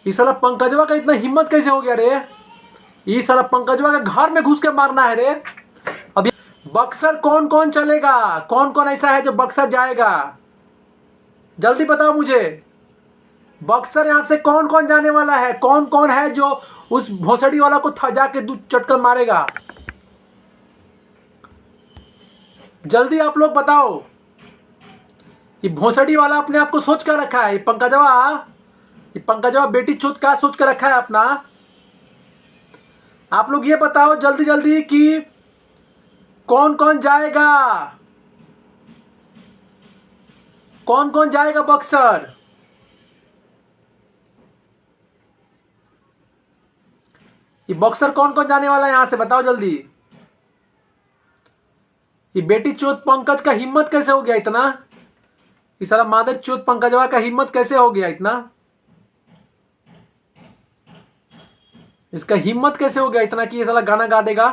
इस साला पंकजवा का इतना हिम्मत कैसे हो गया रे? इस साला पंकजवा के घर में घुस के मारना है रे। अभी बक्सर कौन कौन चलेगा, कौन कौन ऐसा है जो बक्सर जाएगा? जल्दी बताओ मुझे, बक्सर यहां से कौन कौन जाने वाला है? कौन कौन है जो उस भोसड़ी वाला को जाके दूध चटकर मारेगा? जल्दी आप लोग बताओ। ये भोसड़ी वाला अपने आप को सोच कर रखा है, ये पंकजवा बेटी चोत क्या सोच कर रखा है अपना? आप लोग ये बताओ जल्दी जल्दी कि कौन कौन जाएगा, कौन कौन जाएगा बक्सर? ये बक्सर कौन कौन जाने वाला है यहां से बताओ जल्दी। ये बेटी चोत पंकज का हिम्मत कैसे हो गया इतना? इस साला मादर चोत पंकजवा का हिम्मत कैसे हो गया इतना? इसका हिम्मत कैसे हो गया इतना कि ये साला गाना गा देगा?